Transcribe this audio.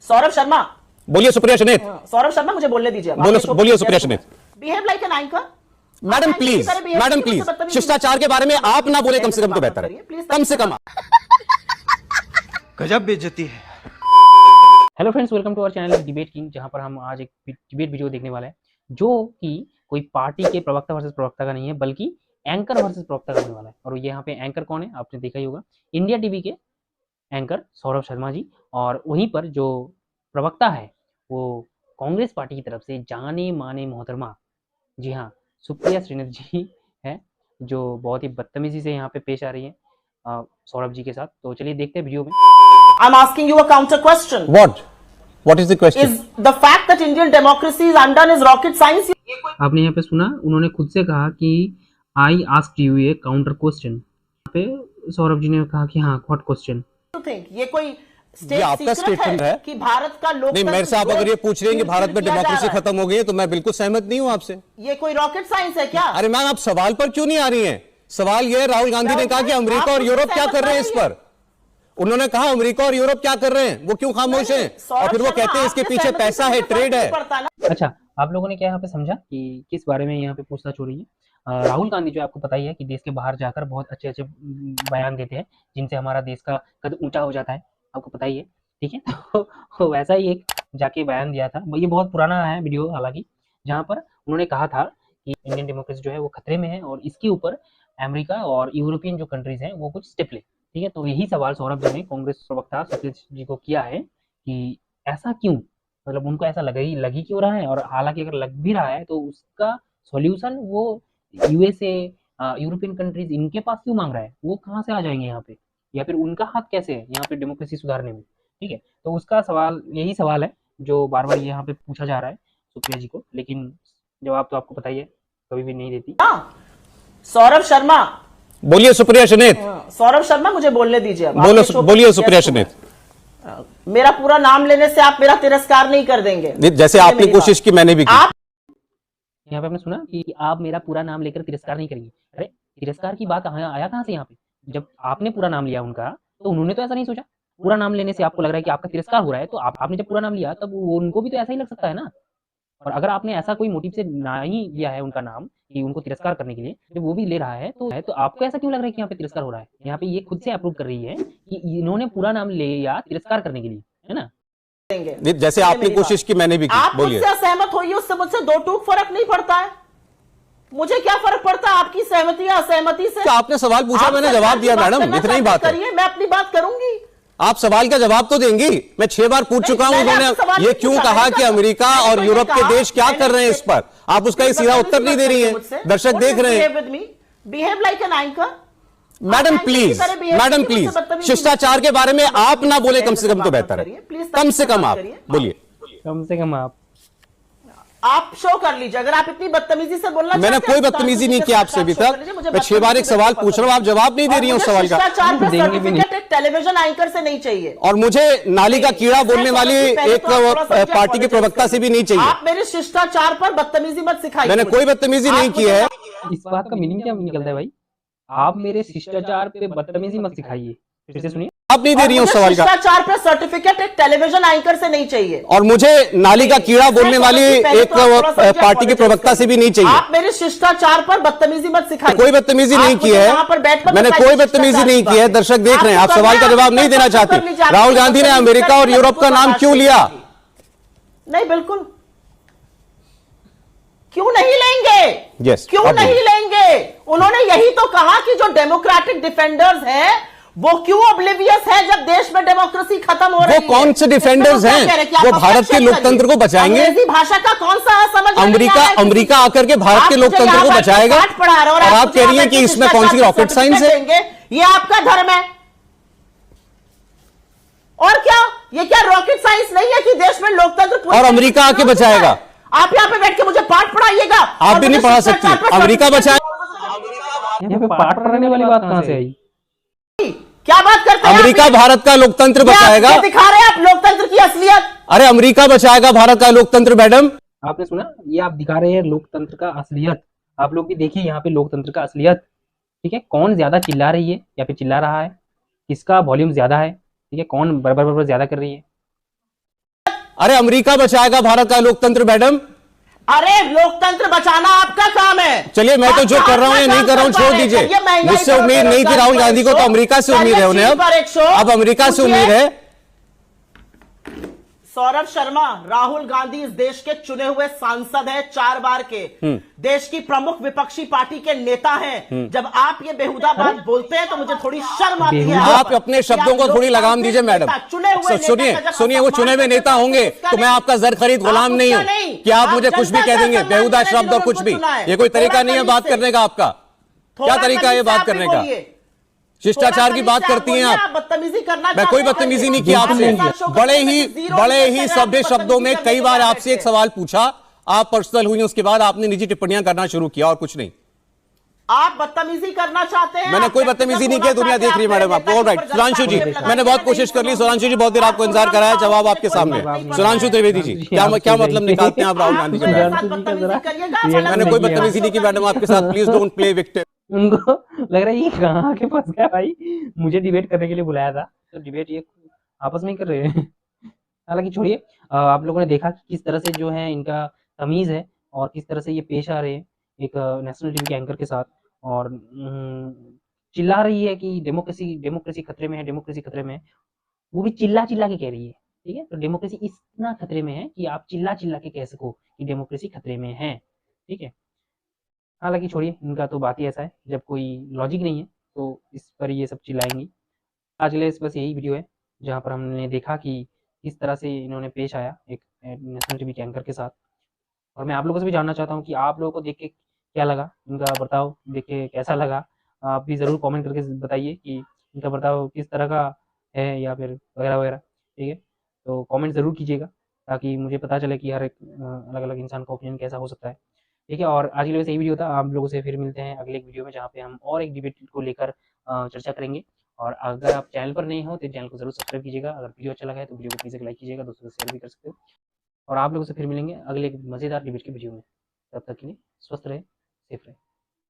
सौरभ शर्मा। बोलिए सुप्रिया सुनीत। सौरभ शर्मा मुझे बोलने दीजिए। बोलिए Supriya Sunit. Behave like an anchor. Madam please शिष्टाचार के बारे में आप ना बोले कम से कम तो बेहतर है, कम से कम। गजब बेइज्जती है। Hello friends, welcome to our channel debate king, जहां पर हम आज एक डिबेट वीडियो देखने वाले हैं जो कि कोई पार्टी के प्रवक्ता वर्सेस प्रवक्ता का नहीं है, बल्कि एंकर वर्सेस प्रवक्ता का होने वाला है। और ये यहाँ पे एंकर कौन है आपने देखा ही होगा, इंडिया टीवी के एंकर सौरभ शर्मा जी। और वहीं पर जो प्रवक्ता है वो कांग्रेस पार्टी की तरफ से जाने माने मोहतरमा, जी हाँ, सुप्रिया श्रीनाथ जी है, जो बहुत ही बदतमीजी से यहाँ पे पेश आ रही है सौरभ जी के साथ। तो चलिए देखते हैं वीडियो में। I'm asking you a counter question. What is the question? Is the fact that Indian democracy is undone is rocket science? आपने यहाँ पे सुना, उन्होंने खुद से कहा कि I asked U A counter question. यहाँ पे सौरभ जी ने कहा कि हाँ, व्हाट क्वेश्चन? ये कोई ये आपका स्टेटमेंट है कि भारत का लोकतंत्र, नहीं, मेरे से आप अगर ये पूछ रहे हैं कि भारत में डेमोक्रेसी खत्म हो गई है तो मैं बिल्कुल सहमत नहीं हूं आपसे। ये कोई रॉकेट साइंस है क्या? अरे मैम, आप सवाल पर क्यों नहीं आ रही हैं? सवाल ये है, राहुल गांधी ने कहा कि अमेरिका और यूरोप क्या कर रहे हैं इस पर। उन्होंने कहा अमेरिका और यूरोप क्या कर रहे हैं, वो क्यों खामोश हैं? और फिर वो कहते हैं इसके पीछे पैसा है, ट्रेड है। अच्छा, आप लोगों ने क्या यहाँ पे समझा कि किस बारे में यहाँ पे पूछताछ हो रही है? राहुल गांधी जो आपको पता ही है कि देश के बाहर जाकर बहुत अच्छे अच्छे बयान देते हैं जिनसे हमारा देश का कद ऊंचा हो जाता है, आपको पता ही है, ठीक है। तो वैसा ही एक जाके बयान दिया था, ये बहुत पुराना है वीडियो हालांकि, जहाँ पर उन्होंने कहा था कि इंडियन डेमोक्रेसी जो है वो खतरे में है और इसके ऊपर अमेरिका और यूरोपियन जो कंट्रीज हैं वो कुछ स्टेप ले, ठीक है। तो यही सवाल सौरभ जी ने कांग्रेस प्रवक्ता सुप्रिया जी को किया है कि ऐसा क्यों, मतलब उनको ऐसा लगी क्यों रहा है, और हालांकि अगर लग भी रहा है तो उसका सॉल्यूशन वो यूएसए, यूरोपियन कंट्रीज, इनके पास क्यों मांग रहा है? वो कहाँ से आ जाएंगे यहाँ पे, या फिर उनका हाथ कैसे है यहाँ पे डेमोक्रेसी सुधारने में, ठीक है। तो उसका सवाल, यही सवाल है जो बार बार यहाँ पे पूछा जा रहा है सुप्रिया जी को, लेकिन जवाब तो आपको पता ही है, कभी भी नहीं देती। सौरभ शर्मा। बोलिए सुप्रिया सुनीत। सौरभ शर्मा मुझे बोलने दीजिए। बोलिए सुप्रिया सुनीत। मेरा पूरा नाम लेने से आप मेरा तिरस्कार नहीं कर देंगे, जैसे आपने कोशिश की, मैंने भी की। यहाँ पे आपने सुना कि आप मेरा पूरा नाम लेकर तिरस्कार नहीं करेंगे। अरे तिरस्कार की बात आया कहाँ से यहाँ पे? जब आपने पूरा नाम लिया उनका तो उन्होंने तो ऐसा नहीं सोचा। पूरा नाम लेने से आपको लग रहा है कि आपका तिरस्कार हो रहा है, तो आपने जब पूरा नाम लिया तब उनको भी तो ऐसा ही लग सकता है ना। और अगर आपने ऐसा कोई मोटिव से ना ही लिया है उनका नाम कि उनको तिरस्कार करने के लिए, जब वो भी ले रहा है तो आपको ऐसा क्यों लग रहा है कि यहाँ पे तिरस्कार हो रहा है? यहाँ पे ये खुद से अप्रूव कर रही है कि इन्होंने पूरा नाम लिया तिरस्कार करने के लिए, है ना। जैसे आपने कोशिश की, मैंने भी की। आप मुझसे असहमत होइए, उससे मुझसे दो टूक फर्क नहीं पड़ता है। मुझे क्या फर्क पड़ता है आपकी सहमति या असहमति से? तो आपने सवाल पूछा, मैंने जवाब दिया मैडम, इतनी ही बात है। मैं अपनी बात करूंगी, आप सवाल का जवाब तो देंगी। मैं 6 बार पूछ चुका हूं, उन्होंने ये क्यों कहा कि अमेरिका और यूरोप के देश क्या कर रहे हैं इस पर। आप उसका सीधा उत्तर नहीं दे रही हैं, दर्शक देख रहे हैं। Behave like an anchor. Madam please शिष्टाचार के बारे में आप ना बोले कम से कम तो बेहतर है, कम से कम आप बोलिए। कम से कम आप शो कर लीजिए। अगर आप इतनी बदतमीजी से बोलना, मैंने कोई बदतमीजी नहीं की आपसे अभी तक। मैं 6 बार एक सवाल पूछ रहा हूं, आप जवाब नहीं दे रही हैं उस सवाल का। सर्टिफिकेट टेलीविजन एंकर से नहीं चाहिए, और मुझे नाली का कीड़ा बोलने वाली एक पार्टी के प्रवक्ता से भी नहीं चाहिए। आप मेरे शिष्टाचार पर बदतमीजी मत सिखाइए। मैंने कोई बदतमीजी नहीं की है। इस बात का मीनिंग क्या निकलता है भाई? आप मेरे शिष्टाचार पे बदतमीजी मत सिखाइए। फिर से सुनिए, आप नहीं दे रही हूं सवाल का। शिष्टाचार पे सर्टिफिकेट एक टेलीविजन एंकर से नहीं चाहिए, और मुझे नाली का कीड़ा बोलने वाली एक पार्टी के प्रवक्ता से भी नहीं चाहिए। आप मेरे शिष्टाचार पर बदतमीजी मत सिखाइए। कोई बदतमीजी नहीं की है, मैंने कोई बदतमीजी नहीं की है। दर्शक देख रहे हैं, आप सवाल का जवाब नहीं देना चाहते। राहुल गांधी ने अमेरिका और यूरोप का नाम क्यों लिया? नहीं, बिल्कुल क्यों नहीं लेंगे? यस, क्यों नहीं लेंगे? उन्होंने यही तो कहा कि जो डेमोक्रेटिक डिफेंडर्स हैं वो क्यों ऑब्लिवियस है जब देश में डेमोक्रेसी खत्म हो रही है। वो कौन से डिफेंडर्स हैं? वो भारत के लोकतंत्र को बचाएंगे। अंग्रेजी भाषा का कौन सा समझ? अमेरिका आकर के भारत के लोकतंत्र को बचाएगा, और आप कह रही हैं कि इसमें कौन सी रॉकेट साइंस है? ये आपका धर्म है और क्या? ये क्या रॉकेट साइंस नहीं है कि देश में लोकतंत्र और अमेरिका आके बचाएगा? आप यहाँ पे बैठ के मुझे पाठ पढ़ाइएगा। आप भी नहीं पढ़ा सकती। अमेरिका बचाएगा? यहाँ पे पाठ पढ़ाने वाली बात कहां से आई? क्या बात करते हैं? अमेरिका भारत का लोकतंत्र बचाएगा। दिखा रहे हैं आप लोकतंत्र की असलियत। अरे अमेरिका बचाएगा भारत का लोकतंत्र। मैडम, आपने सुना, ये आप दिखा रहे हैं लोकतंत्र का असलियत। आप लोग भी देखिए यहाँ पे लोकतंत्र का असलियत, ठीक है। कौन ज्यादा चिल्ला रही है या फिर चिल्ला रहा है, किसका वॉल्यूम ज्यादा है, ठीक है, कौन बराबर ज्यादा कर रही है। अरे अमेरिका बचाएगा भारत का लोकतंत्र मैडम। अरे लोकतंत्र बचाना आपका काम है। चलिए मैं तो जो कर रहा हूं या नहीं कर रहा हूं छोड़ दीजिए। मुझसे उम्मीद नहीं थी राहुल गांधी को, तो अमेरिका से उम्मीद है उन्हें। अब अमेरिका से उम्मीद है। सौरभ शर्मा, राहुल गांधी इस देश के चुने हुए सांसद हैं 4 बार के, देश की प्रमुख विपक्षी पार्टी के नेता हैं। जब आप ये बेहुदा बात बोलते हैं तो मुझे थोड़ी शर्म आती है। आप अपने शब्दों को थोड़ी लगाम दीजिए मैडम। सुनिए वो चुने हुए नेता होंगे तो मैं आपका जर खरीद गुलाम नहीं हूं कि आप मुझे कुछ भी कह देंगे, बेहुदा शब्द और कुछ भी। ये कोई तरीका नहीं है बात करने का आपका। क्या तरीका है बात करने का? शिष्टाचार की बात करती हैं आप। बदतमीजी करना, मैं कोई बदतमीजी नहीं किया आपसे। बड़े ही सभ्य शब्दों में कई बार आपसे एक सवाल पूछा, आप पर्सनल हुई, उसके बाद आपने निजी टिप्पणियां करना शुरू किया और कुछ नहीं। आप बदतमीजी करना चाहते हैं? मैंने कोई बदतमीजी नहीं किया, दुनिया देख रही है मैडम आपको। ऑलराइट सुधांशु जी, मैंने बहुत कोशिश कर ली। सुधांशु जी बहुत देर आपको इंतजार कराया, जवाब आपके सामने। सुधांशु त्रिवेदी जी, क्या मतलब निकालते हैं आप राहुल गांधी के? मैंने कोई बदतमीजी नहीं की मैडम आपके साथ। Please don't play victim. उनको लग रहा है ये कहाँ के फंस गया भाई। मुझे डिबेट करने के लिए बुलाया था, तो डिबेट ये आपस में ही कर रहे हैं। हालांकि छोड़िए, आप लोगों ने देखा कि किस तरह से जो है इनका तमीज है और किस तरह से ये पेश आ रहे हैं एक नेशनल टीवी के एंकर के साथ, और चिल्ला रही है कि डेमोक्रेसी खतरे में है, डेमोक्रेसी खतरे में है। वो भी चिल्ला चिल्ला के कह रही है, ठीक है। तो डेमोक्रेसी इतना खतरे में है कि आप चिल्ला चिल्ला के कह सको कि डेमोक्रेसी खतरे में है, ठीक है। हालांकि छोड़िए, इनका तो बात ही ऐसा है, जब कोई लॉजिक नहीं है तो इस पर ये सब चिल्लाएंगी। आज के लिए बस यही वीडियो है जहाँ पर हमने देखा कि किस तरह से इन्होंने पेश आया एक नेशनल टीवी के एंकर के साथ। और मैं आप लोगों से भी जानना चाहता हूँ कि आप लोगों को देख के क्या लगा, इनका बर्ताव देख के कैसा लगा। आप भी ज़रूर कमेंट करके बताइए कि इनका बर्ताव किस तरह का है या फिर वगैरह वगैरह, ठीक है। तो कमेंट ज़रूर कीजिएगा ताकि मुझे पता चले कि हर एक अलग अलग इंसान का ओपिनियन कैसा हो सकता है, ठीक है। और आज के लिए बस यही वीडियो था। आप लोगों से फिर मिलते हैं अगले एक वीडियो में, जहाँ पे हम और एक डिबेट को लेकर चर्चा करेंगे। और अगर आप चैनल पर नए हो तो चैनल को जरूर सब्सक्राइब कीजिएगा। अगर वीडियो अच्छा लगा है तो वीडियो को प्लीज़ एक लाइक कीजिएगा, दोस्तों से शेयर भी कर सकते हो। और आप लोगों से फिर मिलेंगे अगले एक मज़ेदार डिबेट के वीडियो में। तब तक के लिए स्वस्थ रहे, सेफ रहे।